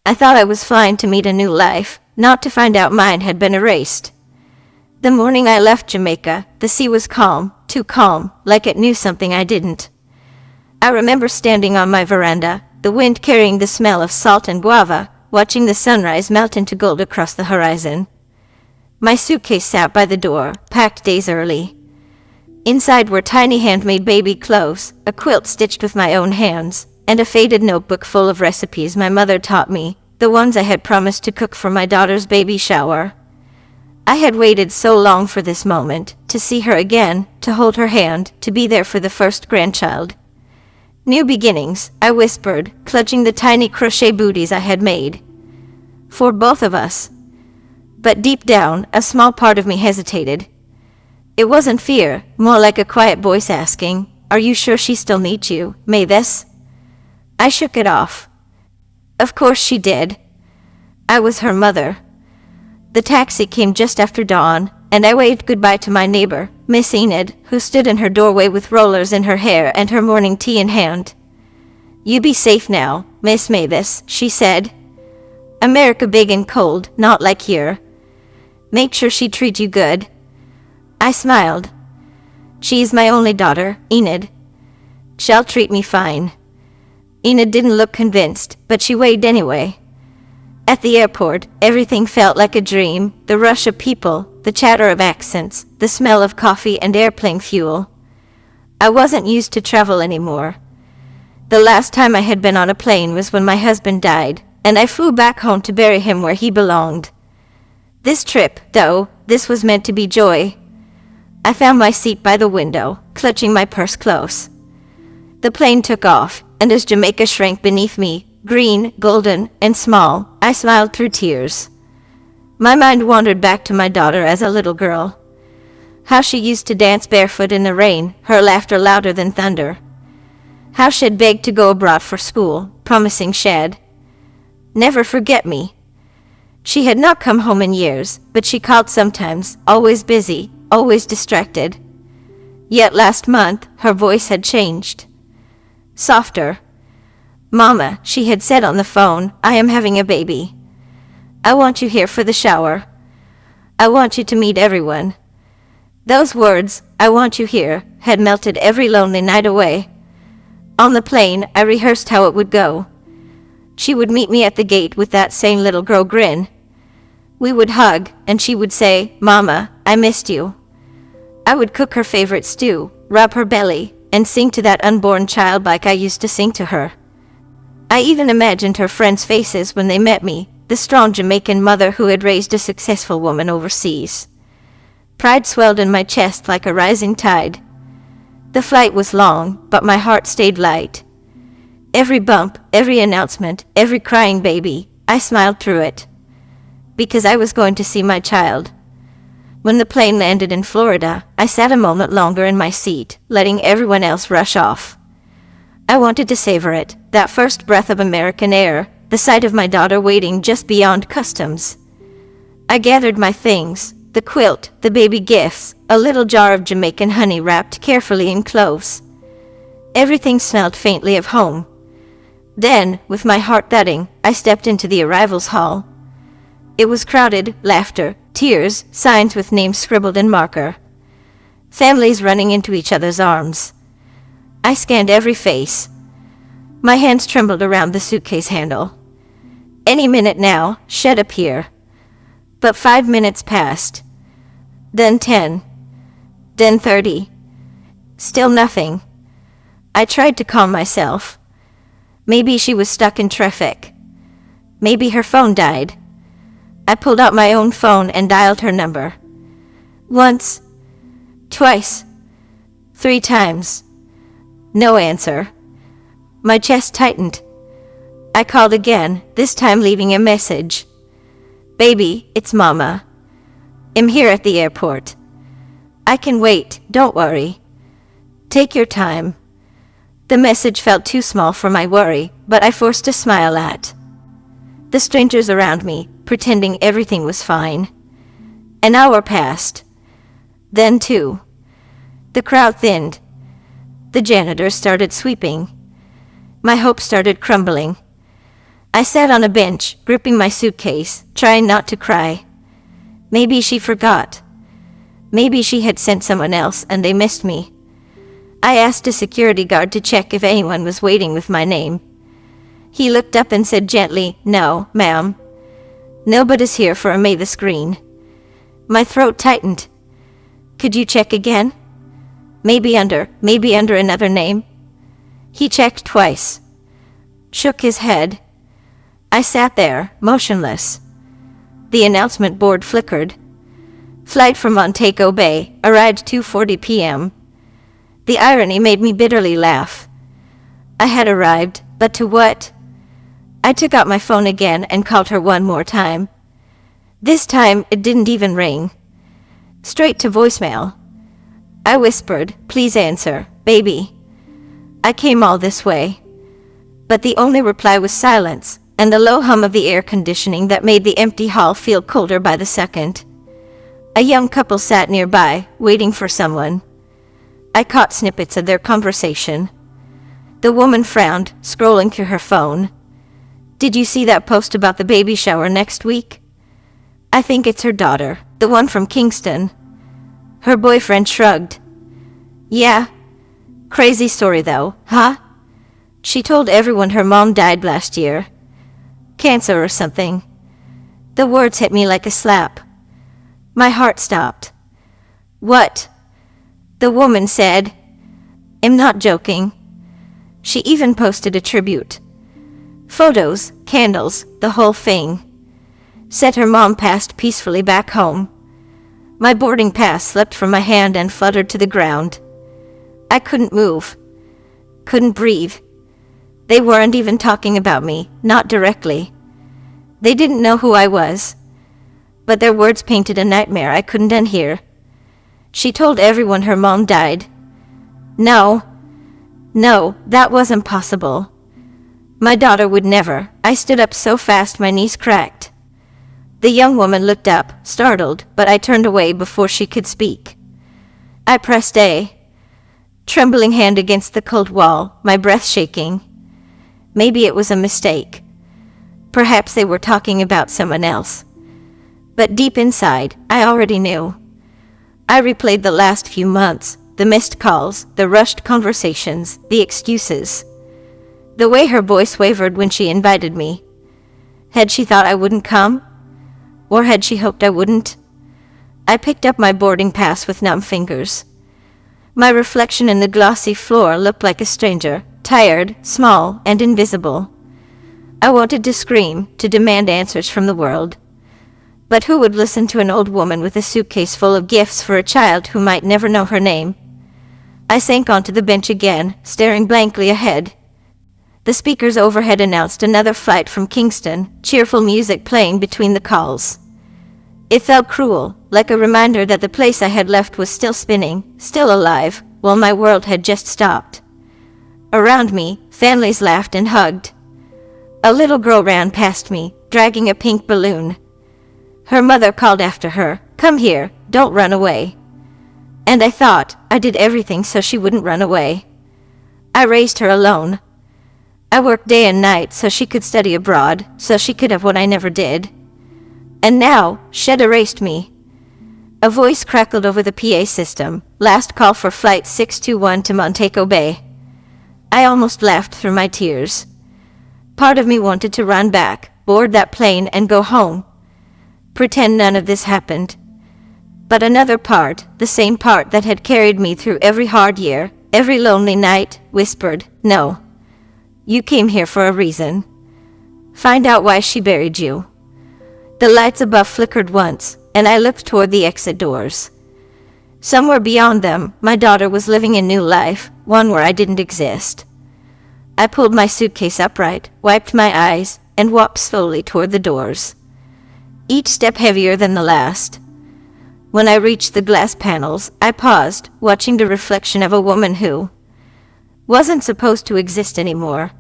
I thought I was flying to meet a new life, not to find out mine had been erased. The morning I left Jamaica, the sea was calm, too calm, like it knew something I didn't. I remember standing on my veranda, the wind carrying the smell of salt and guava, watching the sunrise melt into gold across the horizon. My suitcase sat by the door, packed days early. Inside were tiny handmade baby clothes, a quilt stitched with my own hands, and a faded notebook full of recipes my mother taught me, the ones I had promised to cook for my daughter's baby shower. I had waited so long for this moment, to see her again, to hold her hand, to be there for the first grandchild. New beginnings, I whispered, clutching the tiny crochet booties I had made. For both of us. But deep down, a small part of me hesitated. It wasn't fear, more like a quiet voice asking, "Are you sure she still needs you, Mavis?" I shook it off. Of course she did. I was her mother. The taxi came just after dawn, and I waved goodbye to my neighbor, Miss Enid, who stood in her doorway with rollers in her hair and her morning tea in hand. "You be safe now, Miss Mavis," she said. "America big and cold, not like here. Make sure she treat you good." I smiled. "She's my only daughter, Enid. She'll treat me fine." Enid didn't look convinced, but she waved anyway. At the airport, everything felt like a dream, the rush of people, the chatter of accents, the smell of coffee and airplane fuel. I wasn't used to travel anymore. The last time I had been on a plane was when my husband died, and I flew back home to bury him where he belonged. This trip, though, this was meant to be joy. I found my seat by the window, clutching my purse close. The plane took off, and as Jamaica shrank beneath me, green, golden, and small, I smiled through tears. My mind wandered back to my daughter as a little girl. How she used to dance barefoot in the rain, her laughter louder than thunder. How she'd begged to go abroad for school, promising she'd never forget me. She had not come home in years, but she called sometimes, always busy, always distracted. Yet last month, her voice had changed. Softer. "Mama," she had said on the phone, "I am having a baby. I want you here for the shower. I want you to meet everyone." Those words, "I want you here," had melted every lonely night away. On the plane, I rehearsed how it would go. She would meet me at the gate with that same little girl grin. We would hug, and she would say, "Mama, I missed you." I would cook her favorite stew, rub her belly, and sing to that unborn child like I used to sing to her. I even imagined her friends' faces when they met me, the strong Jamaican mother who had raised a successful woman overseas. Pride swelled in my chest like a rising tide. The flight was long, but my heart stayed light. Every bump, every announcement, every crying baby, I smiled through it. Because I was going to see my child. When the plane landed in Florida, I sat a moment longer in my seat, letting everyone else rush off. I wanted to savor it, that first breath of American air, the sight of my daughter waiting just beyond customs. I gathered my things, the quilt, the baby gifts, a little jar of Jamaican honey wrapped carefully in cloves. Everything smelled faintly of home. Then, with my heart thudding, I stepped into the arrivals hall. It was crowded, laughter, tears, signs with names scribbled in marker. Families running into each other's arms. I scanned every face. My hands trembled around the suitcase handle. Any minute now, she'd appear. But 5 minutes passed. Then 10. Then 30. Still nothing. I tried to calm myself. Maybe she was stuck in traffic. Maybe her phone died. I pulled out my own phone and dialed her number. Once. Twice. 3 times. No answer. My chest tightened. I called again, this time leaving a message. "Baby, it's Mama. I'm here at the airport. I can wait, don't worry. Take your time." The message felt too small for my worry, but I forced a smile at the strangers around me, pretending everything was fine. An hour passed. Then 2. The crowd thinned. The janitor started sweeping. My hope started crumbling. I sat on a bench, gripping my suitcase, trying not to cry. Maybe she forgot. Maybe she had sent someone else and they missed me. I asked a security guard to check if anyone was waiting with my name. He looked up and said gently, "No, ma'am. Nobody's here for a May the screen." My throat tightened. "Could you check again? Maybe under another name?" He checked twice. Shook his head. I sat there, motionless. The announcement board flickered. Flight from Montego Bay, arrived 2:40 p.m. The irony made me bitterly laugh. I had arrived, but to what? I took out my phone again and called her one more time. This time, it didn't even ring. Straight to voicemail. I whispered, "Please answer, baby. I came all this way." But the only reply was silence, and the low hum of the air conditioning that made the empty hall feel colder by the second. A young couple sat nearby, waiting for someone. I caught snippets of their conversation. The woman frowned, scrolling through her phone. "Did you see that post about the baby shower next week?" "I think it's her daughter, the one from Kingston." Her boyfriend shrugged. "Yeah. Crazy story though, huh? She told everyone her mom died last year. Cancer or something." The words hit me like a slap. My heart stopped. "What?" The woman said. "I'm not joking." She even posted a tribute. Photos, candles, the whole thing. Said her mom passed peacefully back home. My boarding pass slipped from my hand and fluttered to the ground. I couldn't move. Couldn't breathe. They weren't even talking about me, not directly. They didn't know who I was. But their words painted a nightmare I couldn't unhear. She told everyone her mom died. No, that wasn't possible. My daughter would never. I stood up so fast my knees cracked. The young woman looked up, startled, but I turned away before she could speak. I pressed a trembling hand against the cold wall, my breath shaking. Maybe it was a mistake. Perhaps they were talking about someone else. But deep inside, I already knew. I replayed the last few months, the missed calls, the rushed conversations, the excuses. The way her voice wavered when she invited me. Had she thought I wouldn't come? Or had she hoped I wouldn't? I picked up my boarding pass with numb fingers. My reflection in the glossy floor looked like a stranger, tired, small, and invisible. I wanted to scream, to demand answers from the world. But who would listen to an old woman with a suitcase full of gifts for a child who might never know her name? I sank onto the bench again, staring blankly ahead. The speakers overhead announced another flight from Kingston, cheerful music playing between the calls. It felt cruel, like a reminder that the place I had left was still spinning, still alive, while my world had just stopped. Around me, families laughed and hugged. A little girl ran past me, dragging a pink balloon. Her mother called after her, "Come here, don't run away." And I thought I did everything so she wouldn't run away. I raised her alone. I worked day and night so she could study abroad, so she could have what I never did. And now, she'd erased me. A voice crackled over the PA system, "Last call for flight 621 to Montego Bay." I almost laughed through my tears. Part of me wanted to run back, board that plane and go home. Pretend none of this happened. But another part, the same part that had carried me through every hard year, every lonely night, whispered, "No. You came here for a reason. Find out why she buried you." The lights above flickered once, and I looked toward the exit doors. Somewhere beyond them, my daughter was living a new life, one where I didn't exist. I pulled my suitcase upright, wiped my eyes, and walked slowly toward the doors. Each step heavier than the last. When I reached the glass panels, I paused, watching the reflection of a woman who wasn't supposed to exist anymore.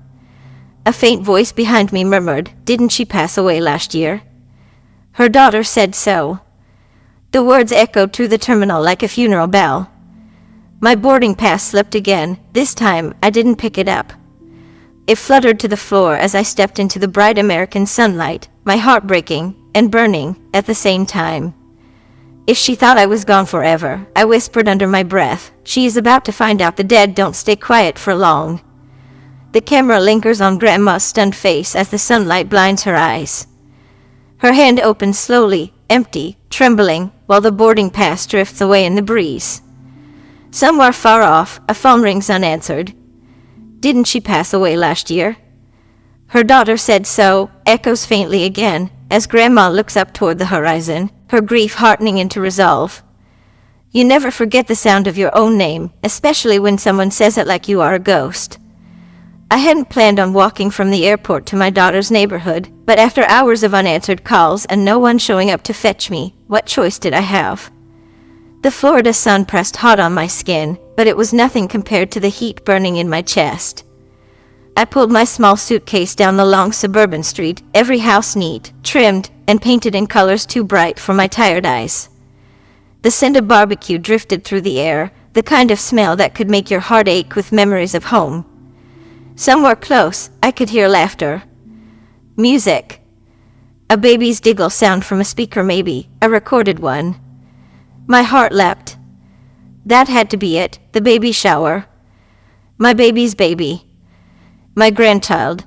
A faint voice behind me murmured, "Didn't she pass away last year?" Her daughter said so. The words echoed through the terminal like a funeral bell. My boarding pass slipped again. This time, I didn't pick it up. It fluttered to the floor as I stepped into the bright American sunlight, my heart breaking and burning at the same time. If she thought I was gone forever, I whispered under my breath, she is about to find out the dead don't stay quiet for long. The camera lingers on Grandma's stunned face as the sunlight blinds her eyes. Her hand opens slowly, empty, trembling, while the boarding pass drifts away in the breeze. Somewhere far off, a phone rings unanswered. Didn't she pass away last year? Her daughter said so, echoes faintly again, as Grandma looks up toward the horizon, her grief hardening into resolve. You never forget the sound of your own name, especially when someone says it like you are a ghost. I hadn't planned on walking from the airport to my daughter's neighborhood, but after hours of unanswered calls and no one showing up to fetch me, what choice did I have? The Florida sun pressed hot on my skin, but it was nothing compared to the heat burning in my chest. I pulled my small suitcase down the long suburban street, every house neat, trimmed, and painted in colors too bright for my tired eyes. The scent of barbecue drifted through the air, the kind of smell that could make your heart ache with memories of home. Somewhere close, I could hear laughter. Music. A baby's giggle sound from a speaker, maybe, a recorded one. My heart leapt. That had to be it, the baby shower. My baby's baby. My grandchild.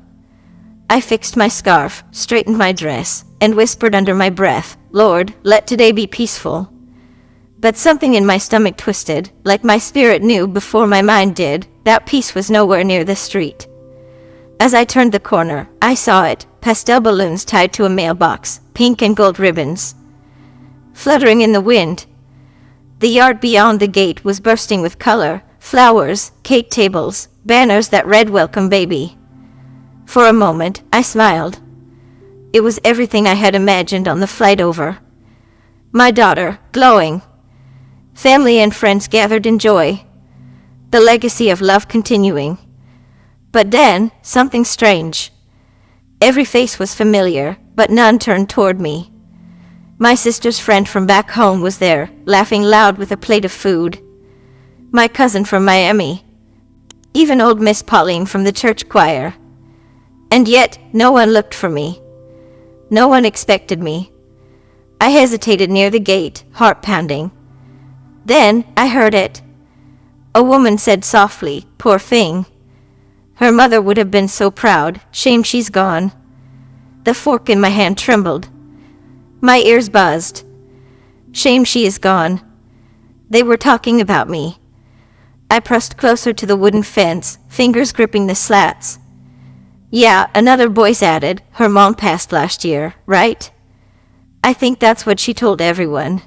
I fixed my scarf, straightened my dress, and whispered under my breath, Lord, let today be peaceful. But something in my stomach twisted, like my spirit knew before my mind did, that peace was nowhere near the street. As I turned the corner, I saw it, pastel balloons tied to a mailbox, pink and gold ribbons, fluttering in the wind. The yard beyond the gate was bursting with color, flowers, cake tables, banners that read Welcome Baby. For a moment, I smiled. It was everything I had imagined on the flight over. My daughter, glowing. Family and friends gathered in joy. The legacy of love continuing. But then, something strange. Every face was familiar, but none turned toward me. My sister's friend from back home was there, laughing loud with a plate of food. My cousin from Miami. Even old Miss Pauline from the church choir. And yet, no one looked for me. No one expected me. I hesitated near the gate, heart pounding. Then, I heard it. A woman said softly, poor thing. Her mother would have been so proud, shame she's gone. The fork in my hand trembled. My ears buzzed. Shame she is gone. They were talking about me. I pressed closer to the wooden fence, fingers gripping the slats. Yeah, another voice added, her mom passed last year, right? I think that's what she told everyone.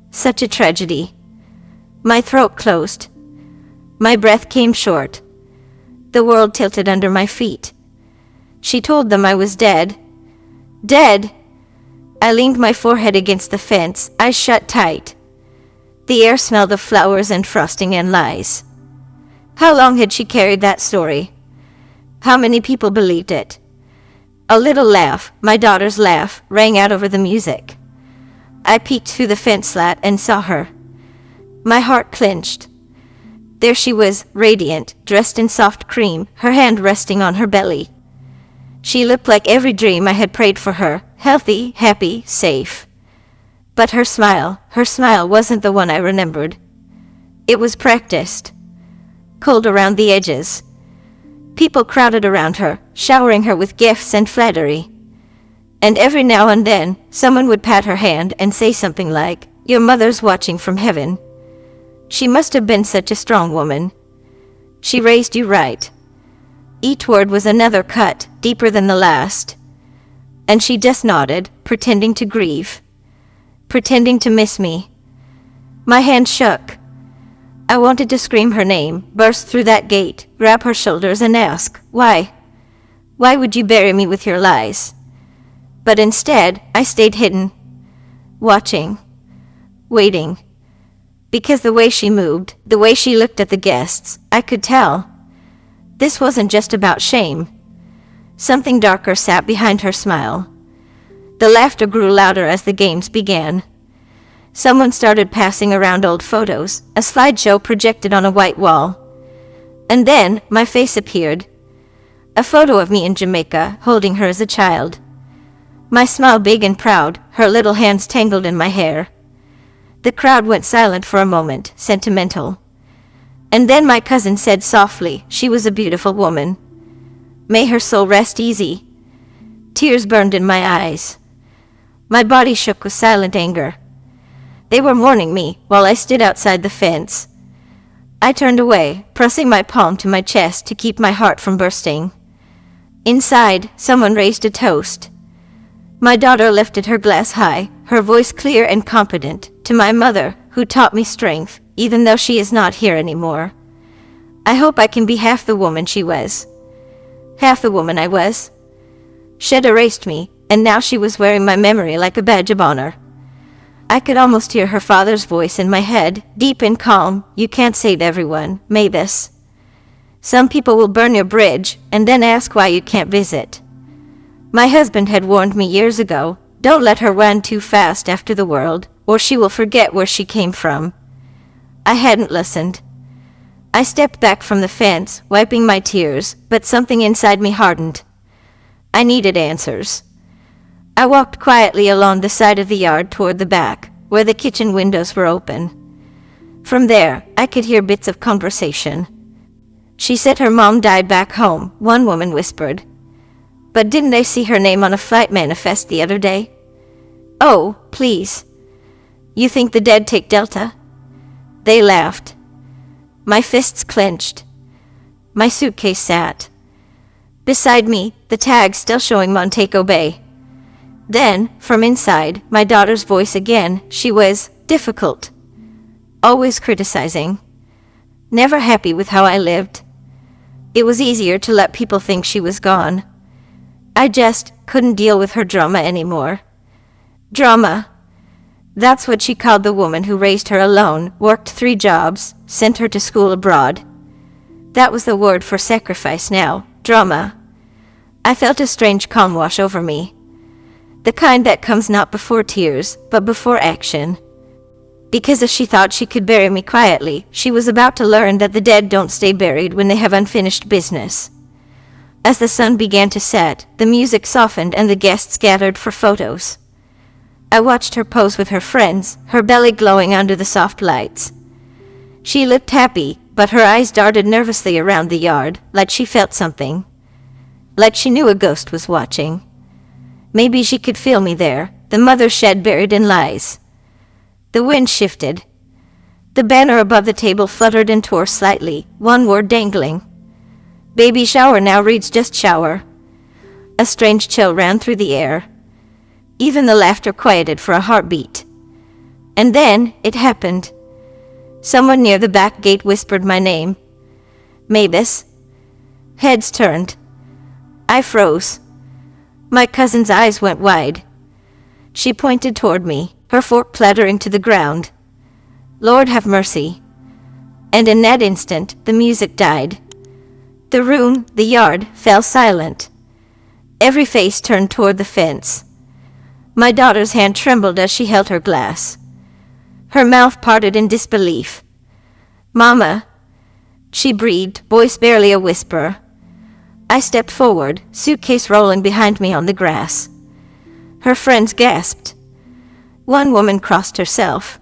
Such a tragedy. My throat closed. My breath came short. The world tilted under my feet. She told them I was dead. Dead! I leaned my forehead against the fence, eyes shut tight. The air smelled of flowers and frosting and lies. How long had she carried that story? How many people believed it? A little laugh, my daughter's laugh, rang out over the music. I peeked through the fence slat and saw her. My heart clenched. There she was, radiant, dressed in soft cream, her hand resting on her belly. She looked like every dream I had prayed for her, healthy, happy, safe. But her smile wasn't the one I remembered. It was practiced. Cold around the edges. People crowded around her, showering her with gifts and flattery. And every now and then, someone would pat her hand and say something like, "Your mother's watching from heaven." She must have been such a strong woman. She raised you right. Each word was another cut, deeper than the last. And she just nodded, pretending to grieve. Pretending to miss me. My hand shook. I wanted to scream her name, burst through that gate, grab her shoulders and ask, why? Why would you bury me with your lies? But instead, I stayed hidden. Watching. Waiting. Because the way she moved, the way she looked at the guests, I could tell. This wasn't just about shame. Something darker sat behind her smile. The laughter grew louder as the games began. Someone started passing around old photos, a slideshow projected on a white wall. And then, my face appeared. A photo of me in Jamaica, holding her as a child. My smile big and proud, her little hands tangled in my hair. The crowd went silent for a moment, sentimental. And then my cousin said softly, she was a beautiful woman. May her soul rest easy. Tears burned in my eyes. My body shook with silent anger. They were mourning me while I stood outside the fence. I turned away, pressing my palm to my chest to keep my heart from bursting. Inside, someone raised a toast. My daughter lifted her glass high, her voice clear and confident, to my mother, who taught me strength, even though she is not here anymore. I hope I can be half the woman she was. Half the woman I was. She'd erased me, and now she was wearing my memory like a badge of honor. I could almost hear her father's voice in my head, deep and calm. You can't save everyone, Mavis. Some people will burn your bridge, and then ask why you can't visit. My husband had warned me years ago, don't let her run too fast after the world, or she will forget where she came from. I hadn't listened. I stepped back from the fence, wiping my tears, but something inside me hardened. I needed answers. I walked quietly along the side of the yard toward the back, where the kitchen windows were open. From there, I could hear bits of conversation. She said her mom died back home, one woman whispered. But didn't they see her name on a flight manifest the other day? Oh, please. You think the dead take Delta? They laughed. My fists clenched. My suitcase sat. Beside me, the tag still showing Montego Bay. Then, from inside, my daughter's voice again. She was difficult. Always criticizing. Never happy with how I lived. It was easier to let people think she was gone. I just couldn't deal with her drama anymore. Drama. That's what she called the woman who raised her alone, worked 3 jobs, sent her to school abroad. That was the word for sacrifice now, drama. I felt a strange calm wash over me. The kind that comes not before tears, but before action. Because if she thought she could bury me quietly, she was about to learn that the dead don't stay buried when they have unfinished business. As the sun began to set, the music softened and the guests gathered for photos. I watched her pose with her friends, her belly glowing under the soft lights. She looked happy, but her eyes darted nervously around the yard, like she felt something. Like she knew a ghost was watching. Maybe she could feel me there, the mother's shed buried in lies. The wind shifted. The banner above the table fluttered and tore slightly, one word dangling. Baby shower now reads just shower. A strange chill ran through the air. Even the laughter quieted for a heartbeat. And then, it happened. Someone near the back gate whispered my name. Mavis. Heads turned. I froze. My cousin's eyes went wide. She pointed toward me, her fork clattering to the ground. Lord have mercy. And in that instant, the music died. The room, the yard, fell silent. Every face turned toward the fence. My daughter's hand trembled as she held her glass. Her mouth parted in disbelief. Mama, she breathed, voice barely a whisper. I stepped forward, suitcase rolling behind me on the grass. Her friends gasped. One woman crossed herself.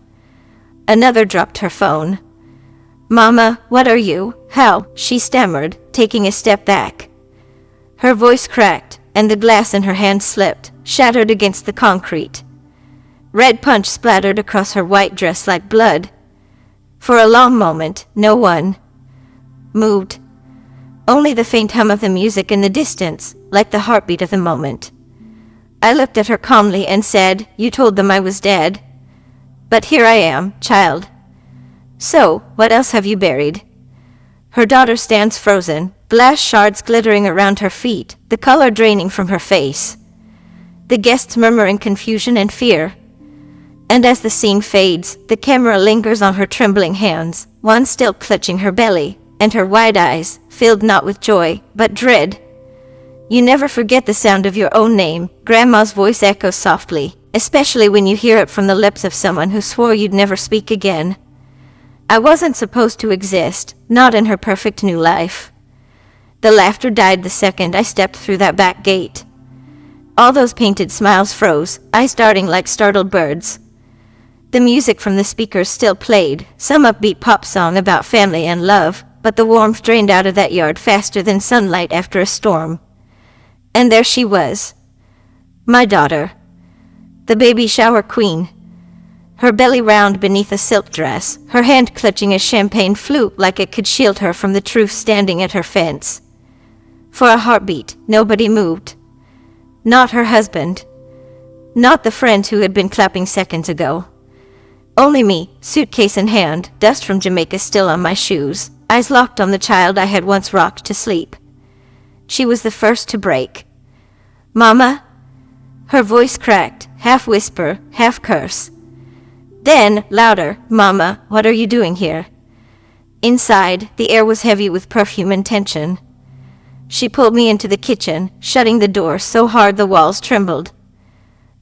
Another dropped her phone. Mama, what are you? How? She stammered, taking a step back. Her voice cracked, and the glass in her hand slipped, shattered against the concrete. Red punch splattered across her white dress like blood. For a long moment, no one moved. Only the faint hum of the music in the distance, like the heartbeat of the moment. I looked at her calmly and said, You told them I was dead. But here I am, child. So, what else have you buried? Her daughter stands frozen, glass shards glittering around her feet, the color draining from her face. The guests murmur in confusion and fear. And as the scene fades, the camera lingers on her trembling hands, one still clutching her belly, and her wide eyes, filled not with joy, but dread. You never forget the sound of your own name, Grandma's voice echoes softly, especially when you hear it from the lips of someone who swore you'd never speak again. I wasn't supposed to exist, not in her perfect new life. The laughter died the second I stepped through that back gate. All those painted smiles froze, eyes darting like startled birds. The music from the speakers still played, some upbeat pop song about family and love, but the warmth drained out of that yard faster than sunlight after a storm. And there she was, my daughter, the baby shower queen. Her belly round beneath a silk dress, her hand clutching a champagne flute like it could shield her from the truth standing at her fence. For a heartbeat, nobody moved. Not her husband. Not the friend who had been clapping seconds ago. Only me, suitcase in hand, dust from Jamaica still on my shoes, eyes locked on the child I had once rocked to sleep. She was the first to break. "Mama?" Her voice cracked, half whisper, half curse. Then, louder, "Mama, what are you doing here?" Inside, the air was heavy with perfume and tension. She pulled me into the kitchen, shutting the door so hard the walls trembled.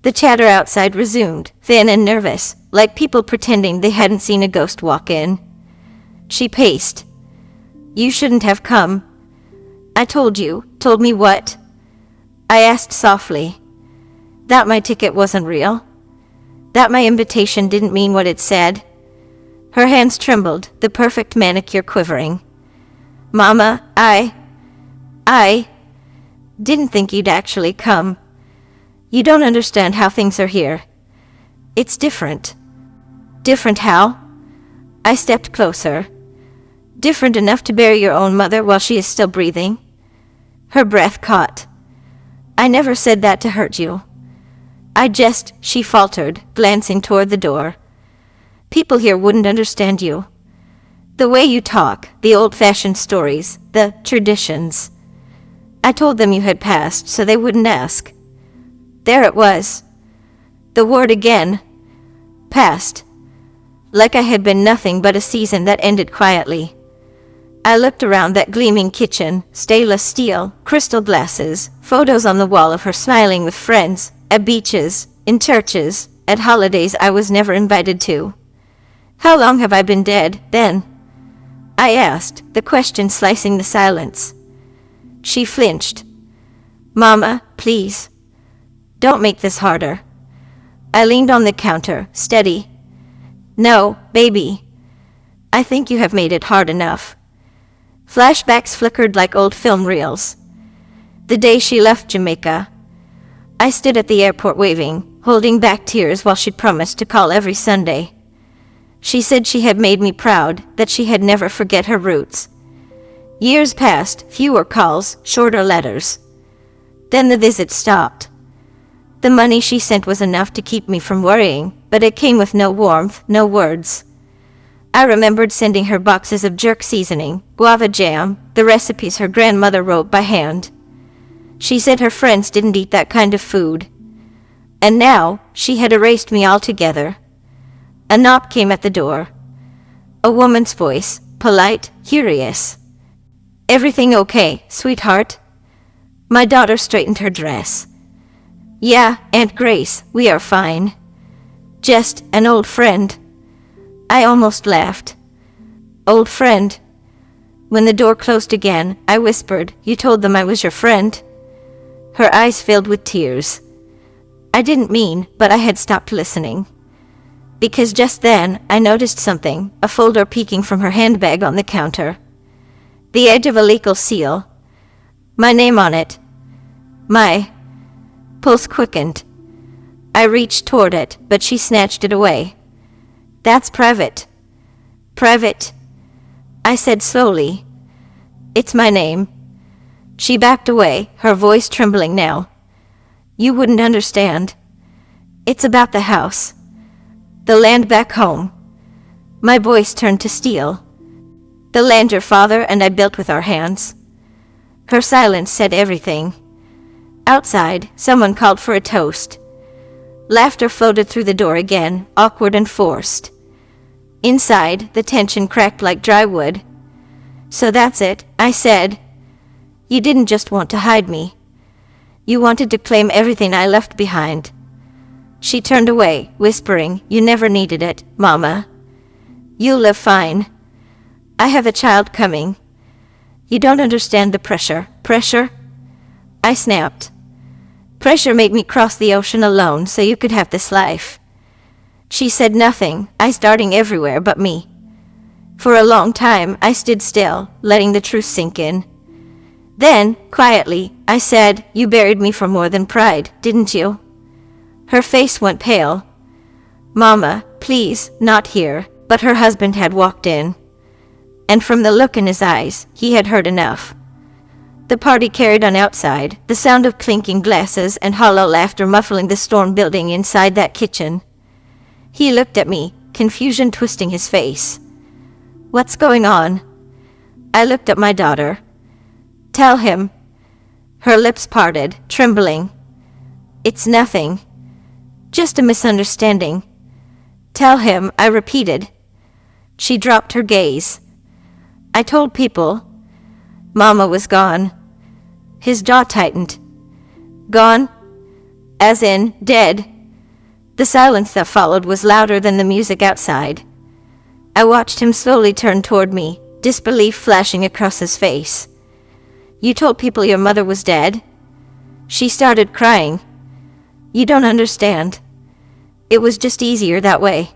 The chatter outside resumed, thin and nervous, like people pretending they hadn't seen a ghost walk in. She paced. "You shouldn't have come." "I told you." "Told me what?" I asked softly. That my ticket wasn't real? That my invitation didn't mean what it said? Her hands trembled, the perfect manicure quivering. "Mama, I didn't think you'd actually come. You don't understand how things are here. It's different." "Different how?" I stepped closer. "Different enough to bury your own mother while she is still breathing?" Her breath caught. "I never said that to hurt you. She faltered, glancing toward the door. "People here wouldn't understand you. The way you talk, the old-fashioned stories, the traditions. I told them you had passed, so they wouldn't ask." There it was. The word again. Past. Like I had been nothing but a season that ended quietly. I looked around that gleaming kitchen, stainless steel, crystal glasses, photos on the wall of her smiling with friends, at beaches, in churches, at holidays I was never invited to. "How long have I been dead, then?" I asked, the question slicing the silence. She flinched. "Mama, please. Don't make this harder." I leaned on the counter, steady. "No, baby. I think you have made it hard enough." Flashbacks flickered like old film reels. The day she left Jamaica. I stood at the airport waving, holding back tears while she'd promised to call every Sunday. She said she had made me proud, that she had never forget her roots. Years passed, fewer calls, shorter letters. Then the visit stopped. The money she sent was enough to keep me from worrying, but it came with no warmth, no words. I remembered sending her boxes of jerk seasoning, guava jam, the recipes her grandmother wrote by hand. She said her friends didn't eat that kind of food. And now, she had erased me altogether. A knock came at the door. A woman's voice, polite, curious. "Everything okay, sweetheart?" My daughter straightened her dress. "Yeah, Aunt Grace, we are fine. Just an old friend." I almost laughed. "Old friend?" When the door closed again, I whispered, "You told them I was your friend?" Her eyes filled with tears. I didn't mean, but I had stopped listening. Because just then, I noticed something, a folder peeking from her handbag on the counter. The edge of a legal seal. My name on it. My pulse quickened. I reached toward it, but she snatched it away. "That's private." "Private?" I said slowly. "It's my name." She backed away, her voice trembling now. "You wouldn't understand. It's about the house. The land back home." My voice turned to steel. "The land your father and I built with our hands." Her silence said everything. Outside, someone called for a toast. Laughter floated through the door again, awkward and forced. Inside, the tension cracked like dry wood. "So that's it," I said. "You didn't just want to hide me. You wanted to claim everything I left behind." She turned away, whispering, "You never needed it, Mama. You'll live fine. I have a child coming." You don't understand the pressure. Pressure? I snapped. Pressure made me cross the ocean alone so you could have this life. She said nothing, eyes darting everywhere but me. For a long time, I stood still, letting the truth sink in. Then, quietly, I said, you buried me for more than pride, didn't you? Her face went pale. Mama, please, not here. But her husband had walked in. And from the look in his eyes, he had heard enough. The party carried on outside, the sound of clinking glasses and hollow laughter muffling the storm building inside that kitchen. He looked at me, confusion twisting his face. What's going on? I looked at my daughter. Tell him. Her lips parted, trembling. It's nothing. Just a misunderstanding. Tell him, I repeated. She dropped her gaze. I told people. Mama was gone. His jaw tightened. Gone? As in, dead. The silence that followed was louder than the music outside. I watched him slowly turn toward me, disbelief flashing across his face. You told people your mother was dead? She started crying. You don't understand. It was just easier that way.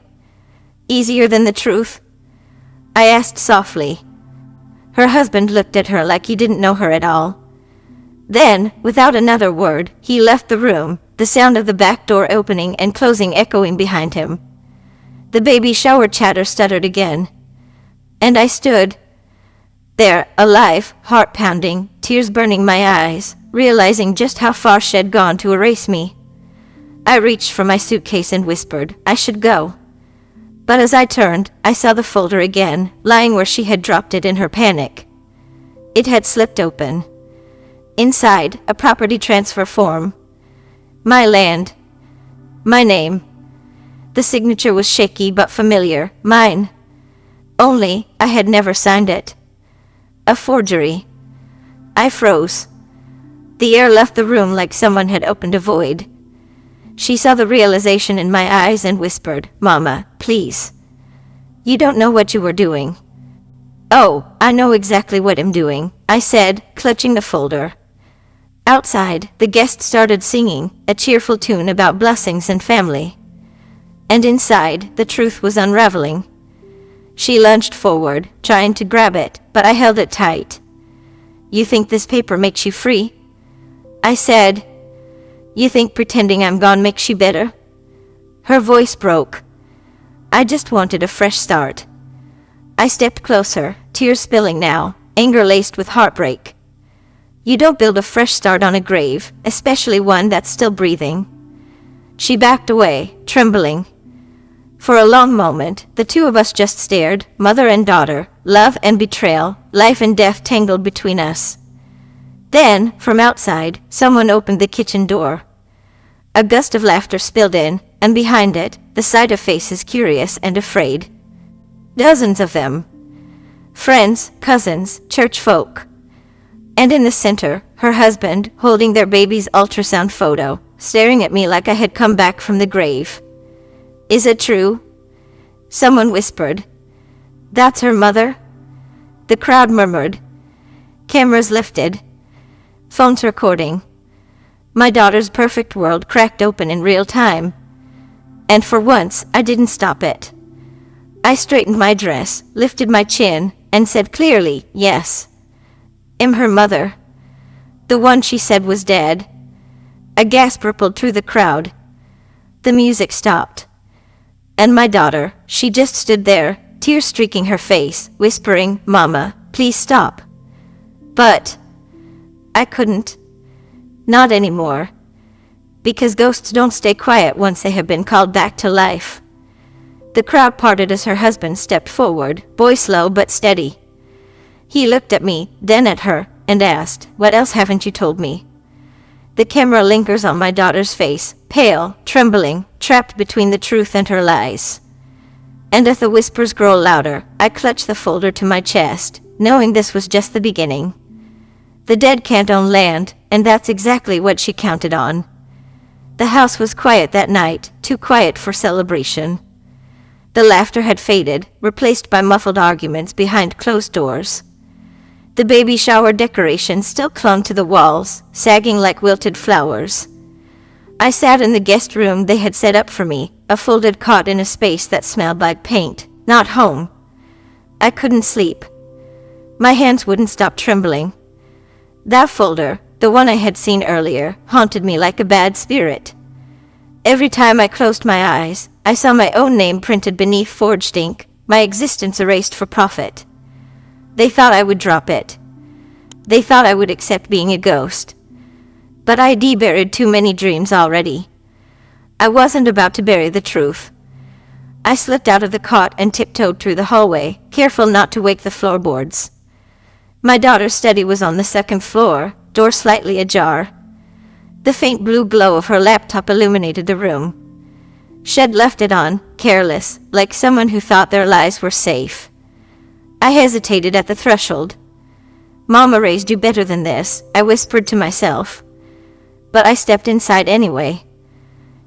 Easier than the truth? I asked softly. Her husband looked at her like he didn't know her at all. Then, without another word, he left the room, the sound of the back door opening and closing echoing behind him. The baby shower chatter stuttered again. And I stood there, alive, heart pounding, tears burning my eyes, realizing just how far she had gone to erase me. I reached for my suitcase and whispered, I should go. But as I turned, I saw the folder again, lying where she had dropped it in her panic. It had slipped open. Inside, a property transfer form. My land. My name. The signature was shaky but familiar, mine. Only, I had never signed it. A forgery. I froze. The air left the room like someone had opened a void. She saw the realization in my eyes and whispered, Mama, please. You don't know what you were doing. Oh, I know exactly what I'm doing, I said, clutching the folder. Outside, the guests started singing, a cheerful tune about blessings and family. And inside, the truth was unraveling. She lunged forward, trying to grab it, but I held it tight. You think this paper makes you free? I said. You think pretending I'm gone makes you better? Her voice broke. I just wanted a fresh start. I stepped closer, tears spilling now, anger laced with heartbreak. You don't build a fresh start on a grave, especially one that's still breathing. She backed away, trembling. For a long moment, the two of us just stared, mother and daughter, love and betrayal, life and death tangled between us. Then, from outside, someone opened the kitchen door. A gust of laughter spilled in, and behind it, the sight of faces curious and afraid. Dozens of them. Friends, cousins, church folk. And in the center, her husband, holding their baby's ultrasound photo, staring at me like I had come back from the grave. Is it true? Someone whispered. That's her mother? The crowd murmured. Cameras lifted. Phones recording. My daughter's perfect world cracked open in real time. And for once, I didn't stop it. I straightened my dress, lifted my chin, and said clearly, yes. I'm her mother. The one she said was dead. A gasp rippled through the crowd. The music stopped. And my daughter, she just stood there, tears streaking her face, whispering, Mama, please stop. But I couldn't. Not anymore. Because ghosts don't stay quiet once they have been called back to life. The crowd parted as her husband stepped forward, voice low but steady. He looked at me, then at her, and asked, What else haven't you told me? The camera lingers on my daughter's face, pale, trembling, trapped between the truth and her lies. And as the whispers grow louder, I clutch the folder to my chest, knowing this was just the beginning. The dead can't own land, and that's exactly what she counted on. The house was quiet that night, too quiet for celebration. The laughter had faded, replaced by muffled arguments behind closed doors. The baby shower decorations still clung to the walls, sagging like wilted flowers. I sat in the guest room they had set up for me, a folded cot in a space that smelled like paint, not home. I couldn't sleep. My hands wouldn't stop trembling. That folder, the one I had seen earlier, haunted me like a bad spirit. Every time I closed my eyes, I saw my own name printed beneath forged ink, my existence erased for profit. They thought I would drop it. They thought I would accept being a ghost. But I buried too many dreams already. I wasn't about to bury the truth. I slipped out of the cot and tiptoed through the hallway, careful not to wake the floorboards. My daughter's study was on the second floor, door slightly ajar. The faint blue glow of her laptop illuminated the room. She'd left it on, careless, like someone who thought their lives were safe. I hesitated at the threshold. "Mama raised you better than this," I whispered to myself. But I stepped inside anyway.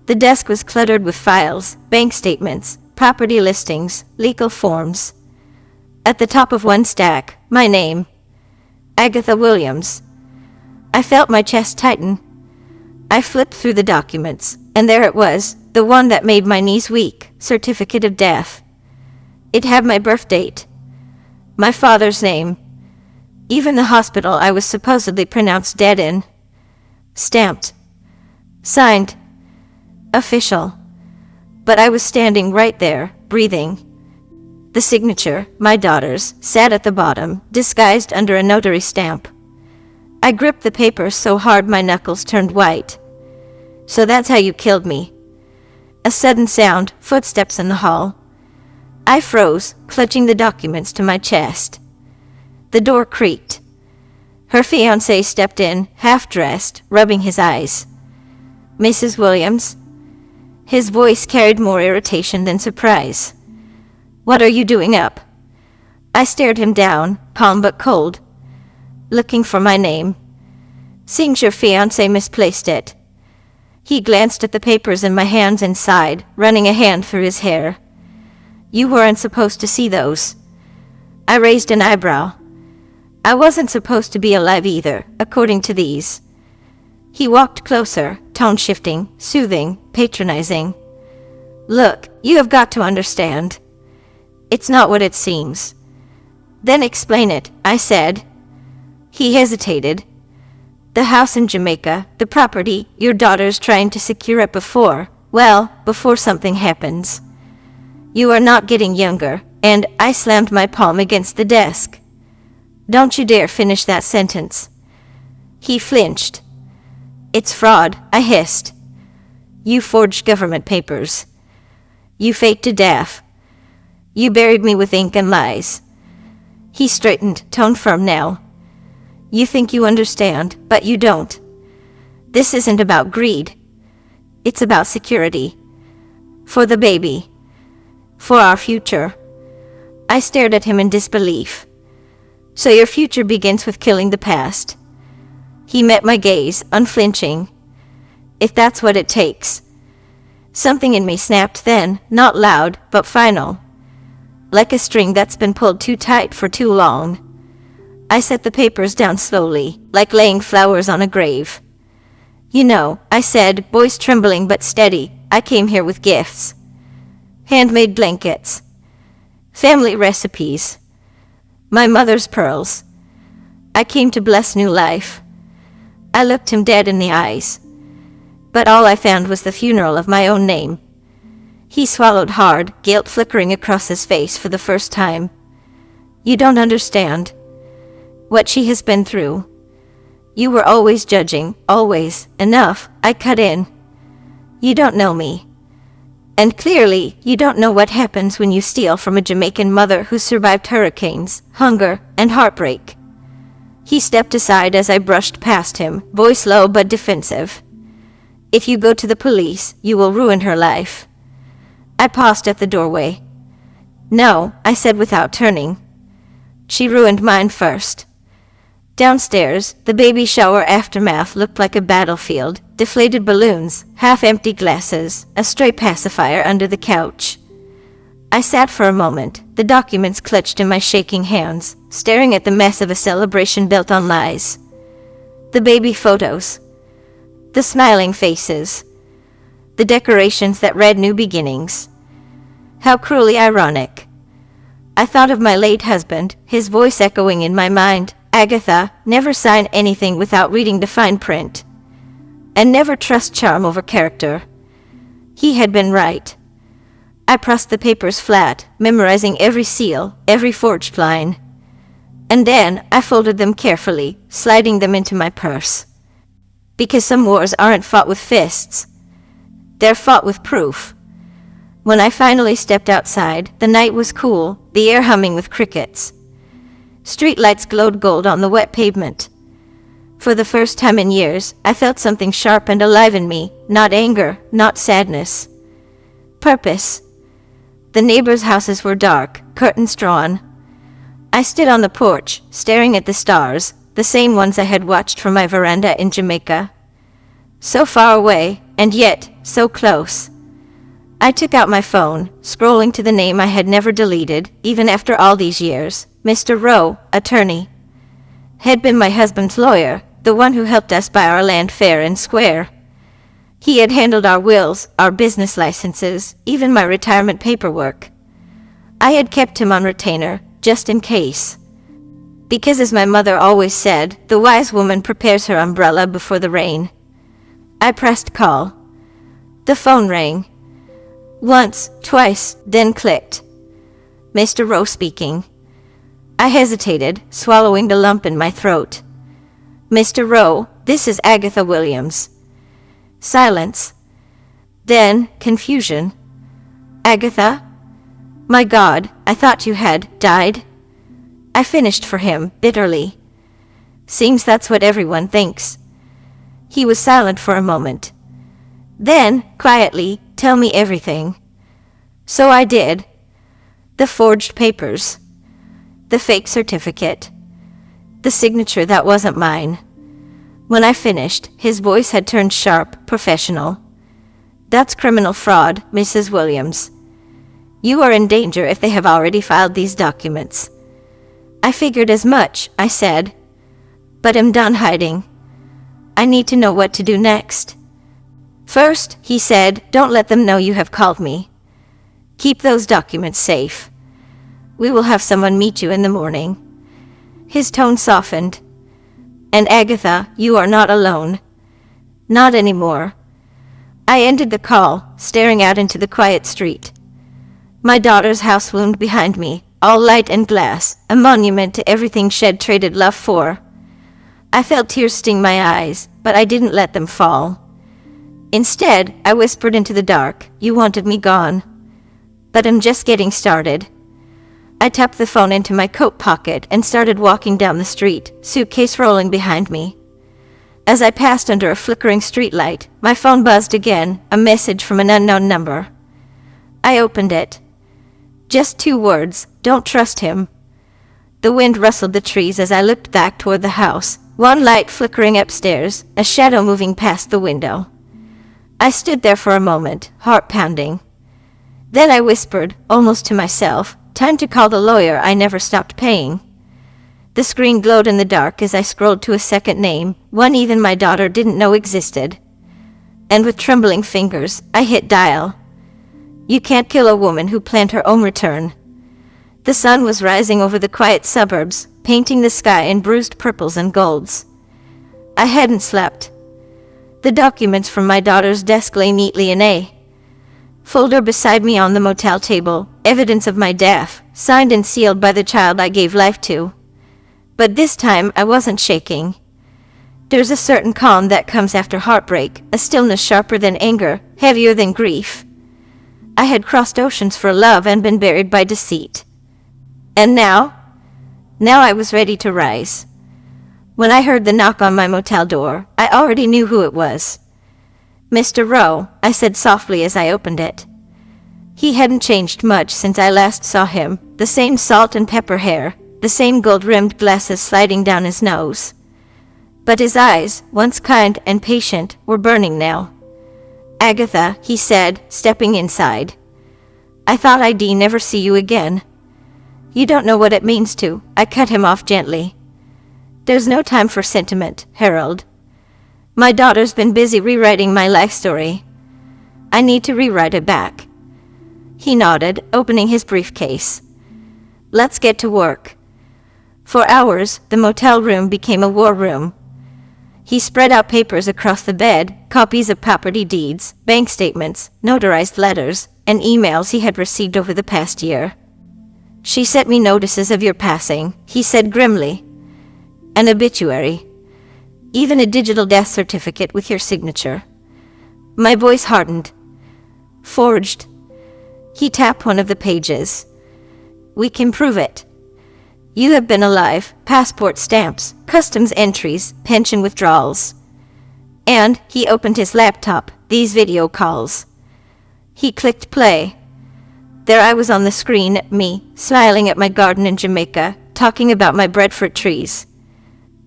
The desk was cluttered with files, bank statements, property listings, legal forms. At the top of one stack, my name, Agatha Williams. I felt my chest tighten. I flipped through the documents, and there it was, the one that made my knees weak, certificate of death. It had my birth date, my father's name, even the hospital I was supposedly pronounced dead in. Stamped. Signed. Official. But I was standing right there, breathing. The signature, my daughter's, sat at the bottom, disguised under a notary stamp. I gripped the paper so hard my knuckles turned white. "So that's how you killed me." A sudden sound, footsteps in the hall. I froze, clutching the documents to my chest. The door creaked. Her fiancé stepped in, half-dressed, rubbing his eyes. "Mrs. Williams?" His voice carried more irritation than surprise. "What are you doing up?" I stared him down, calm but cold. "Looking for my name." "Seems your fiancé misplaced it." He glanced at the papers in my hands and sighed, running a hand through his hair. "You weren't supposed to see those." I raised an eyebrow. I wasn't supposed to be alive either, according to these. He walked closer, tone shifting, soothing, patronizing. "Look, you have got to understand. It's not what it seems." "Then explain it," I said. He hesitated. "The house in Jamaica, the property your daughter's trying to secure it before something happens. You are not getting younger," and I slammed my palm against the desk. "Don't you dare finish that sentence." He flinched. "It's fraud," I hissed. "You forged government papers. You faked a death. You buried me with ink and lies." He straightened, tone firm now. "You think you understand, but you don't. This isn't about greed. It's about security. For the baby. For our future." I stared at him in disbelief. "So your future begins with killing the past." He met my gaze, unflinching. "If that's what it takes." Something in me snapped then, not loud, but final. Like a string that's been pulled too tight for too long. I set the papers down slowly, like laying flowers on a grave. "You know," I said, voice trembling but steady, "I came here with gifts. Handmade blankets. Family recipes. My mother's pearls. I came to bless new life." I looked him dead in the eyes. But all I found was the funeral of my own name. He swallowed hard, guilt flickering across his face for the first time. "You don't understand what she has been through. You were always judging, always. Enough," I cut in. "You don't know me. And clearly, you don't know what happens when you steal from a Jamaican mother who survived hurricanes, hunger, and heartbreak." He stepped aside as I brushed past him, voice low but defensive. "If you go to the police, you will ruin her life." I paused at the doorway. "No," I said without turning. "She ruined mine first." Downstairs, the baby shower aftermath looked like a battlefield. Deflated balloons, half-empty glasses, a stray pacifier under the couch. I sat for a moment, the documents clutched in my shaking hands, staring at the mess of a celebration built on lies. The baby photos. The smiling faces. The decorations that read new beginnings. How cruelly ironic. I thought of my late husband, his voice echoing in my mind. Agatha, never sign anything without reading the fine print. And never trust charm over character. He had been right. I pressed the papers flat, memorizing every seal, every forged line. And then I folded them carefully, sliding them into my purse. Because some wars aren't fought with fists. They're fought with proof. When I finally stepped outside, the night was cool, the air humming with crickets. Streetlights glowed gold on the wet pavement. For the first time in years, I felt something sharp and alive in me, not anger, not sadness. Purpose. The neighbors' houses were dark, curtains drawn. I stood on the porch, staring at the stars, the same ones I had watched from my veranda in Jamaica. So far away, and yet so close. I took out my phone, scrolling to the name I had never deleted, even after all these years. Mr. Rowe, attorney. Had been my husband's lawyer, the one who helped us buy our land fair and square. He had handled our wills, our business licenses, even my retirement paperwork. I had kept him on retainer, just in case. Because as my mother always said, the wise woman prepares her umbrella before the rain. I pressed call. The phone rang. Once, twice, then clicked. Mr. Rowe speaking. I hesitated, swallowing the lump in my throat. Mr. Rowe, this is Agatha Williams. Silence. Then, confusion. Agatha? My God, I thought you had died. I finished for him, bitterly. Seems that's what everyone thinks. He was silent for a moment. Then, quietly, tell me everything. So I did. The forged papers. The fake certificate. The signature that wasn't mine. When I finished, his voice had turned sharp, professional. That's criminal fraud, Mrs. Williams. You are in danger if they have already filed these documents. I figured as much, I said. But I'm done hiding. I need to know what to do next. First, he said, don't let them know you have called me. Keep those documents safe. We will have someone meet you in the morning. His tone softened. And Agatha, you are not alone. Not anymore. I ended the call, staring out into the quiet street. My daughter's house loomed behind me, all light and glass, a monument to everything she'd traded love for. I felt tears sting my eyes, but I didn't let them fall. Instead, I whispered into the dark, you wanted me gone. But I'm just getting started. I tucked the phone into my coat pocket and started walking down the street, suitcase rolling behind me. As I passed under a flickering streetlight, my phone buzzed again, a message from an unknown number. I opened it. Just 2 words, don't trust him. The wind rustled the trees as I looked back toward the house, one light flickering upstairs, a shadow moving past the window. I stood there for a moment, heart pounding. Then I whispered, almost to myself, time to call the lawyer I never stopped paying. The screen glowed in the dark as I scrolled to a second name, one even my daughter didn't know existed. And with trembling fingers, I hit dial. You can't kill a woman who planned her own return. The sun was rising over the quiet suburbs, painting the sky in bruised purples and golds. I hadn't slept. The documents from my daughter's desk lay neatly in a folder beside me on the motel table, evidence of my death, signed and sealed by the child I gave life to. But this time I wasn't shaking. There's a certain calm that comes after heartbreak, a stillness sharper than anger, heavier than grief. I had crossed oceans for love and been buried by deceit. And now I was ready to rise. When I heard the knock on my motel door, I already knew who it was. Mr. Rowe, I said softly as I opened it. He hadn't changed much since I last saw him, the same salt and pepper hair, the same gold-rimmed glasses sliding down his nose. But his eyes, once kind and patient, were burning now. Agatha, he said, stepping inside. I thought I'd never see you again. You don't know what it means to. I cut him off gently. There's no time for sentiment, Harold. My daughter's been busy rewriting my life story. I need to rewrite it back. He nodded, opening his briefcase. Let's get to work. For hours, the motel room became a war room. He spread out papers across the bed, copies of property deeds, bank statements, notarized letters, and emails he had received over the past year. She sent me notices of your passing, he said grimly. An obituary. Even a digital death certificate with your signature. My voice hardened. Forged. He tapped one of the pages. We can prove it. You have been alive, passport stamps, customs entries, pension withdrawals. And he opened his laptop, these video calls. He clicked play. There I was on the screen, me, smiling at my garden in Jamaica, talking about my breadfruit trees.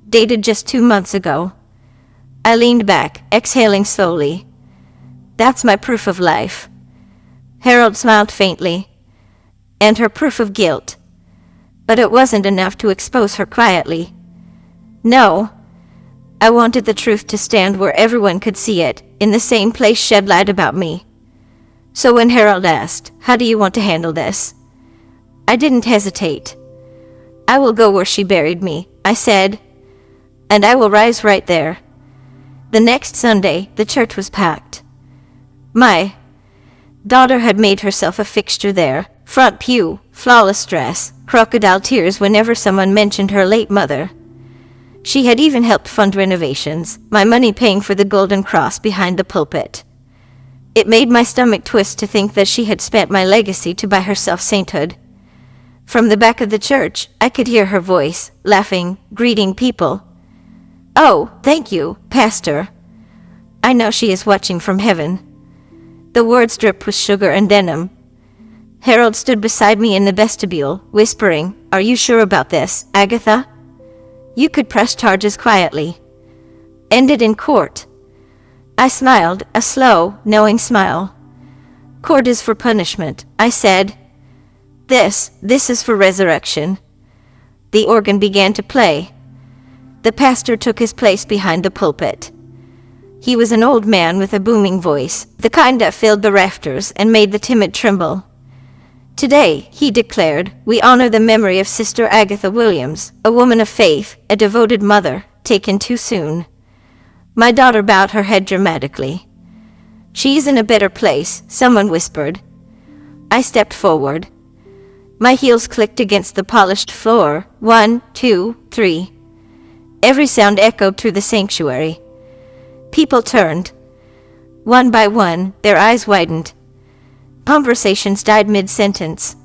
Dated just 2 months ago. I leaned back, exhaling slowly. That's my proof of life. Harold smiled faintly. And her proof of guilt. But it wasn't enough to expose her quietly. No. I wanted the truth to stand where everyone could see it, in the same place shed light about me. So when Harold asked, how do you want to handle this? I didn't hesitate. I will go where she buried me, I said. And I will rise right there. The next Sunday, the church was packed. My daughter had made herself a fixture there. Front pew, flawless dress, crocodile tears whenever someone mentioned her late mother. She had even helped fund renovations, my money paying for the golden cross behind the pulpit. It made my stomach twist to think that she had spent my legacy to buy herself sainthood. From the back of the church, I could hear her voice, laughing, greeting people. Oh, thank you, Pastor. I know she is watching from heaven. The words dripped with sugar and denim. Harold stood beside me in the vestibule, whispering, Are you sure about this, Agatha? You could press charges quietly. End it in court. I smiled, a slow, knowing smile. Court is for punishment, I said. This is for resurrection. The organ began to play. The pastor took his place behind the pulpit. He was an old man with a booming voice, the kind that filled the rafters and made the timid tremble. Today, he declared, we honor the memory of Sister Agatha Williams, a woman of faith, a devoted mother, taken too soon. My daughter bowed her head dramatically. She's in a better place, someone whispered. I stepped forward. My heels clicked against the polished floor. 1, 2, 3. Every sound echoed through the sanctuary. People turned. One by one, their eyes widened. Conversations died mid-sentence.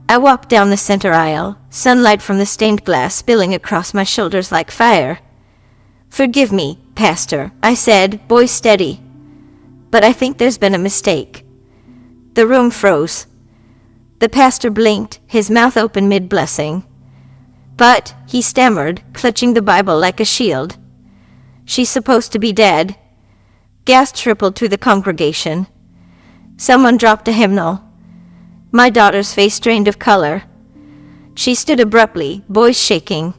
I walked down the center aisle, sunlight from the stained glass spilling across my shoulders like fire. Forgive me, Pastor, I said, voice steady. But I think there's been a mistake. The room froze. The pastor blinked, his mouth open mid-blessing. But, he stammered, clutching the Bible like a shield. She's supposed to be dead. Gasps rippled through the congregation. Someone dropped a hymnal. My daughter's face drained of color. She stood abruptly, voice shaking.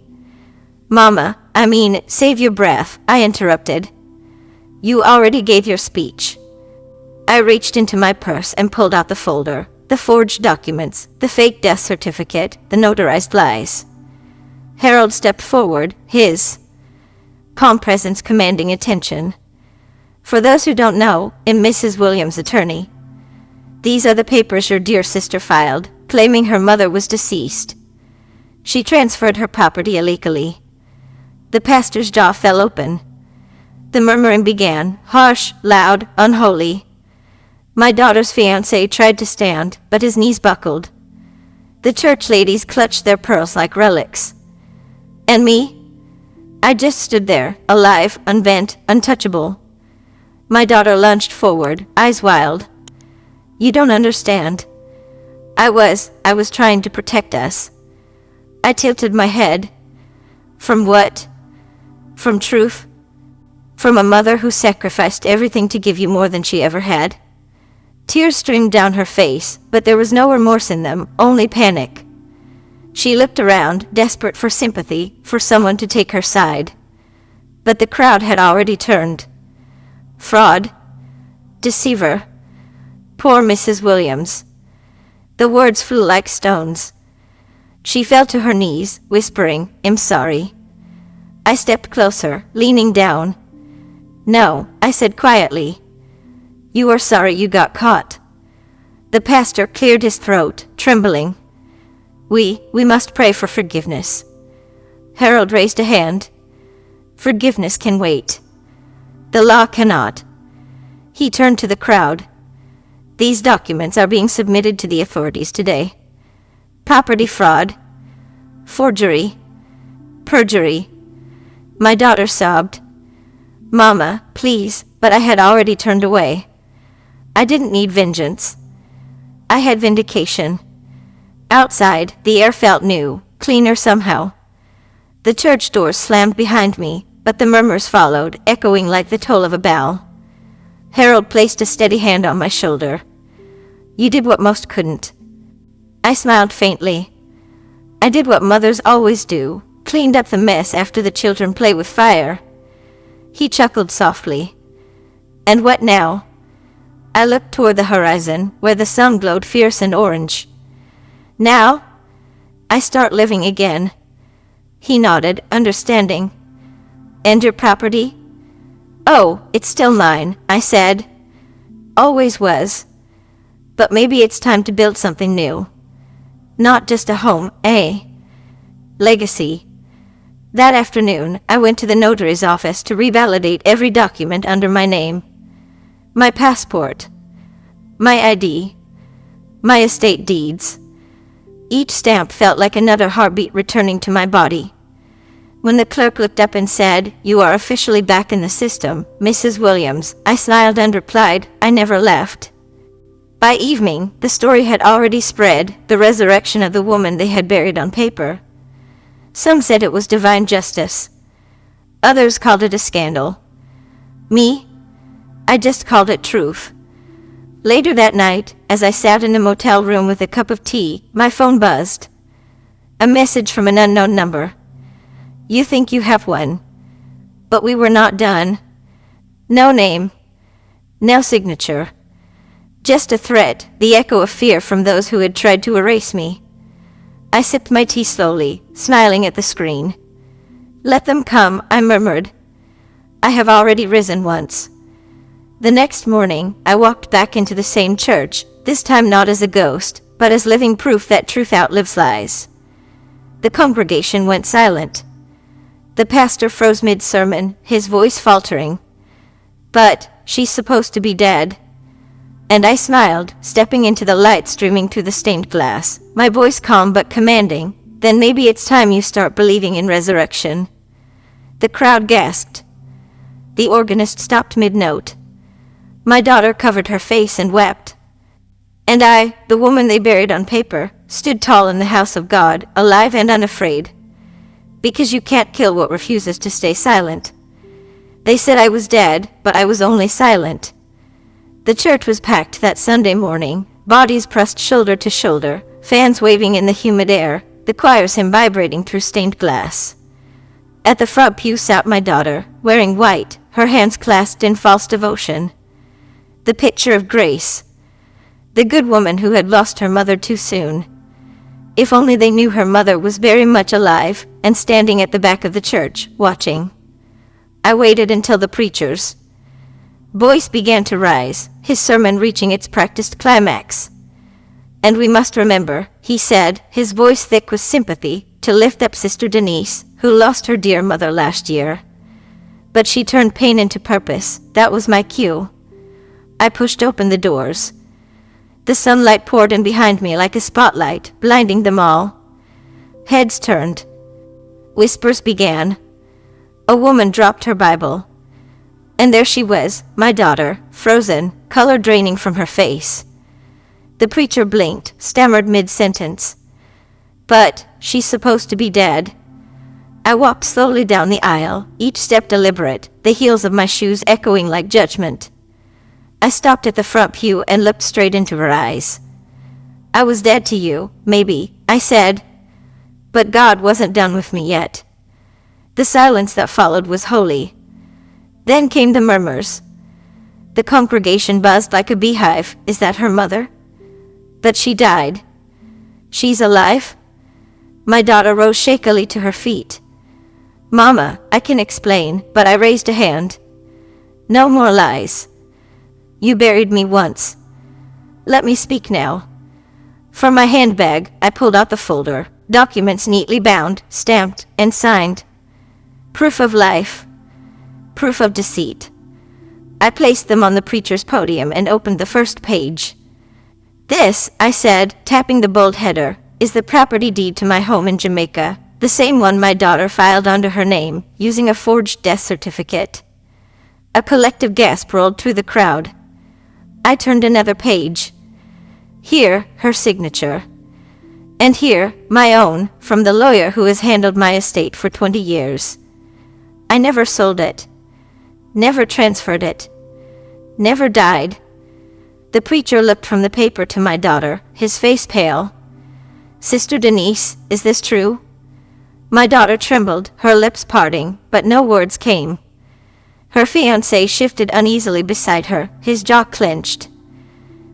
Mama, save your breath, I interrupted. You already gave your speech. I reached into my purse and pulled out the folder, the forged documents, the fake death certificate, the notarized lies. Harold stepped forward, his calm presence commanding attention. For those who don't know, I'm Mrs. Williams' attorney. These are the papers your dear sister filed, claiming her mother was deceased. She transferred her property illegally. The pastor's jaw fell open. The murmuring began, harsh, loud, unholy. My daughter's fiancé tried to stand, but his knees buckled. The church ladies clutched their pearls like relics. And me? I just stood there, alive, unbent, untouchable. My daughter lunged forward, eyes wild. You don't understand. I was trying to protect us. I tilted my head. From what? From truth? From a mother who sacrificed everything to give you more than she ever had? Tears streamed down her face, but there was no remorse in them, only panic. She looked around, desperate for sympathy, for someone to take her side. But the crowd had already turned. Fraud. Deceiver. Poor Mrs. Williams. The words flew like stones. She fell to her knees, whispering, "I'm sorry." I stepped closer, leaning down. "No," I said quietly. "You are sorry you got caught." The pastor cleared his throat, trembling. We must pray for forgiveness." Harold raised a hand. "Forgiveness can wait. The law cannot." He turned to the crowd. "These documents are being submitted to the authorities today. Property fraud, forgery, perjury." My daughter sobbed. "Mama, please," but I had already turned away. I didn't need vengeance. I had vindication. Outside, the air felt new, cleaner somehow. The church doors slammed behind me, but the murmurs followed, echoing like the toll of a bell. Harold placed a steady hand on my shoulder. "You did what most couldn't." I smiled faintly. "I did what mothers always do, cleaned up the mess after the children play with fire." He chuckled softly. "And what now?" I looked toward the horizon, where the sun glowed fierce and orange. "Now, I start living again." He nodded, understanding. "And your property?" "Oh, it's still mine," I said. "Always was. But maybe it's time to build something new. Not just a home, legacy." That afternoon, I went to the notary's office to revalidate every document under my name. My passport, my ID, my estate deeds. Each stamp felt like another heartbeat returning to my body. When the clerk looked up and said, "You are officially back in the system, Mrs. Williams," I smiled and replied, "I never left." By evening, the story had already spread, the resurrection of the woman they had buried on paper. Some said it was divine justice. Others called it a scandal. Me? I just called it truth. Later that night, as I sat in a motel room with a cup of tea, my phone buzzed. A message from an unknown number. "You think you have one. But we were not done. No name. No signature. Just a threat, the echo of fear from those who had tried to erase me." I sipped my tea slowly, smiling at the screen. "Let them come," I murmured. "I have already risen once." The next morning, I walked back into the same church, this time not as a ghost, but as living proof that truth outlives lies. The congregation went silent. The pastor froze mid-sermon, his voice faltering. "But she's supposed to be dead." And I smiled, stepping into the light streaming through the stained glass, my voice calm but commanding. "Then maybe it's time you start believing in resurrection." The crowd gasped. The organist stopped mid-note. My daughter covered her face and wept. And I, the woman they buried on paper, stood tall in the house of God, alive and unafraid. Because you can't kill what refuses to stay silent. They said I was dead, but I was only silent. The church was packed that Sunday morning, bodies pressed shoulder to shoulder, fans waving in the humid air, the choir's hymn vibrating through stained glass. At the front pew sat my daughter, wearing white, her hands clasped in false devotion. The picture of grace. The good woman who had lost her mother too soon. If only they knew her mother was very much alive, and standing at the back of the church, watching. I waited until the preacher's voice began to rise, his sermon reaching its practiced climax. "And we must remember," he said, his voice thick with sympathy, "to lift up Sister Denise, who lost her dear mother last year. But she turned pain into purpose. That was my cue." I pushed open the doors. The sunlight poured in behind me like a spotlight, blinding them all. Heads turned. Whispers began. A woman dropped her Bible. And there she was, my daughter, frozen, color draining from her face. The preacher blinked, stammered mid-sentence. "But she's supposed to be dead." I walked slowly down the aisle, each step deliberate, the heels of my shoes echoing like judgment. I stopped at the front pew and looked straight into her eyes. "I was dead to you, maybe," I said. But God wasn't done with me yet. The silence that followed was holy. Then came the murmurs. The congregation buzzed like a beehive. Is that her mother? But she died. She's alive? My daughter rose shakily to her feet. Mama, I can explain, but I raised a hand. No more lies. You buried me once. Let me speak now. From my handbag, I pulled out the folder. Documents neatly bound, stamped, and signed. Proof of life. Proof of deceit. I placed them on the preacher's podium and opened the first page. This, I said, tapping the bold header, is the property deed to my home in Jamaica, the same one my daughter filed under her name, using a forged death certificate. A collective gasp rolled through the crowd. I turned another page. Here, her signature. And here, my own, from the lawyer who has handled my estate for 20 years. I never sold it. Never transferred it. Never died. The preacher looked from the paper to my daughter, his face pale. Sister Denise, is this true? My daughter trembled, her lips parting, but no words came. Her fiancé shifted uneasily beside her, his jaw clenched.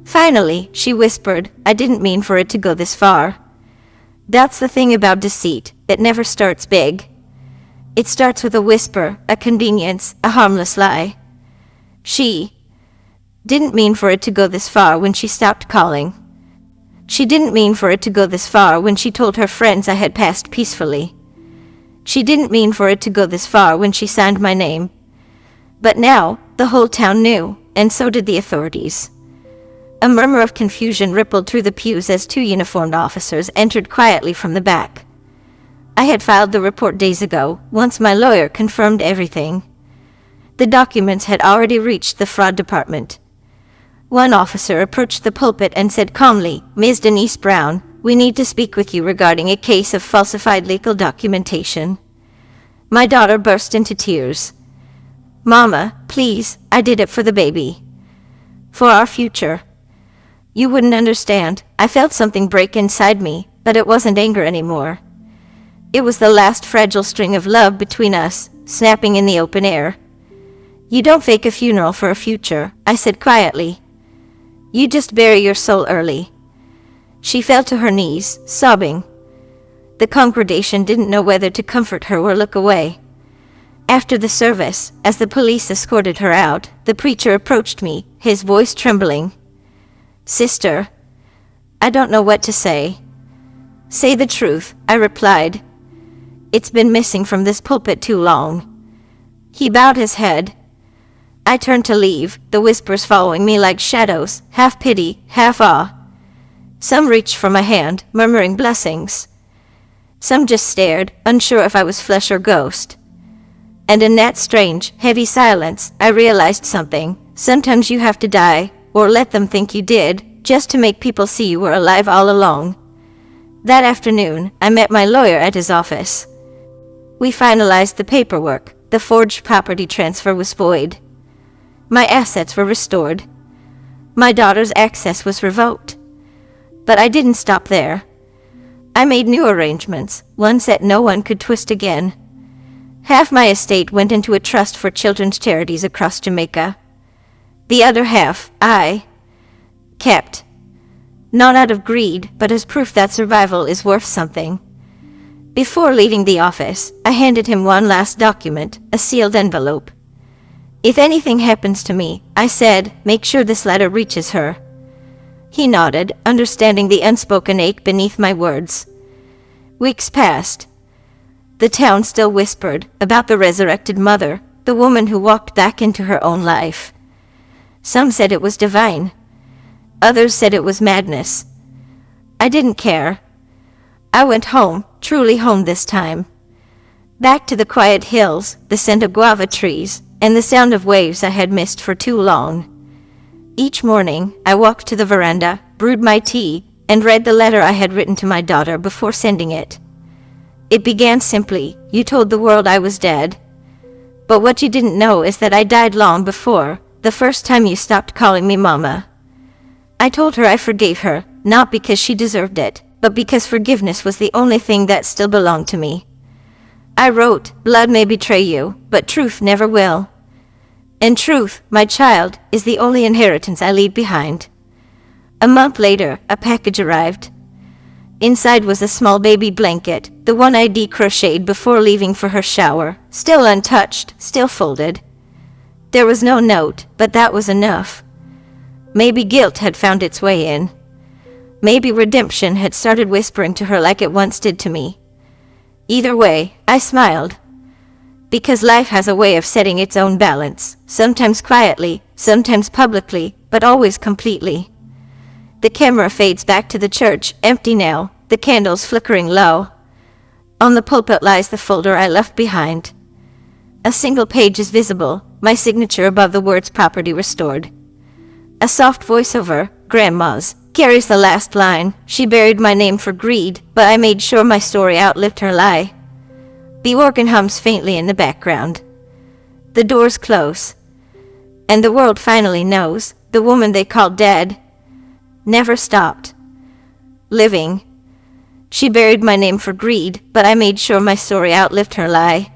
Finally, she whispered, I didn't mean for it to go this far. That's the thing about deceit, it never starts big. It starts with a whisper, a convenience, a harmless lie. She didn't mean for it to go this far when she stopped calling. She didn't mean for it to go this far when she told her friends I had passed peacefully. She didn't mean for it to go this far when she signed my name. But now, the whole town knew, and so did the authorities. A murmur of confusion rippled through the pews as two uniformed officers entered quietly from the back. I had filed the report days ago, once my lawyer confirmed everything. The documents had already reached the fraud department. One officer approached the pulpit and said calmly, Ms. Denise Brown, we need to speak with you regarding a case of falsified legal documentation. My daughter burst into tears. Mama, please, I did it for the baby. For our future. You wouldn't understand. I felt something break inside me, but it wasn't anger anymore. It was the last fragile string of love between us, snapping in the open air. You don't fake a funeral for a future, I said quietly. You just bury your soul early. She fell to her knees, sobbing. The congregation didn't know whether to comfort her or look away. After the service, as the police escorted her out, the preacher approached me, his voice trembling. Sister, I don't know what to say. Say the truth, I replied. It's been missing from this pulpit too long. He bowed his head. I turned to leave, the whispers following me like shadows, half pity, half awe. Some reached for my hand, murmuring blessings. Some just stared, unsure if I was flesh or ghost. And in that strange, heavy silence, I realized something. Sometimes you have to die, or let them think you did, just to make people see you were alive all along. That afternoon, I met my lawyer at his office. We finalized the paperwork. The forged property transfer was void. My assets were restored. My daughter's access was revoked. But I didn't stop there. I made new arrangements, ones that no one could twist again. Half my estate went into a trust for children's charities across Jamaica. The other half, I kept. Not out of greed, but as proof that survival is worth something. Before leaving the office, I handed him one last document, a sealed envelope. If anything happens to me, I said, make sure this letter reaches her. He nodded, understanding the unspoken ache beneath my words. Weeks passed. The town still whispered about the resurrected mother, the woman who walked back into her own life. Some said it was divine. Others said it was madness. I didn't care. I went home, truly home this time. Back to the quiet hills, the scent of guava trees, and the sound of waves I had missed for too long. Each morning, I walked to the veranda, brewed my tea, and read the letter I had written to my daughter before sending it. It began simply, you told the world I was dead. But what you didn't know is that I died long before, the first time you stopped calling me Mama. I told her I forgave her, not because she deserved it, but because forgiveness was the only thing that still belonged to me. I wrote, "Blood may betray you, but truth never will. And truth, my child, is the only inheritance I leave behind." A month later, a package arrived. Inside was a small baby blanket, the one I crocheted before leaving for her shower, still untouched, still folded. There was no note, but that was enough. Maybe guilt had found its way in. Maybe redemption had started whispering to her like it once did to me. Either way, I smiled. Because life has a way of setting its own balance, sometimes quietly, sometimes publicly, but always completely. The camera fades back to the church, empty now, the candles flickering low. On the pulpit lies the folder I left behind. A single page is visible, my signature above the words "property restored." A soft voiceover, Grandma's, carries the last line. "She buried my name for greed, but I made sure my story outlived her lie." The organ hums faintly in the background. The doors close. And the world finally knows, the woman they called dead never stopped living. She buried my name for greed, but I made sure my story outlived her lie.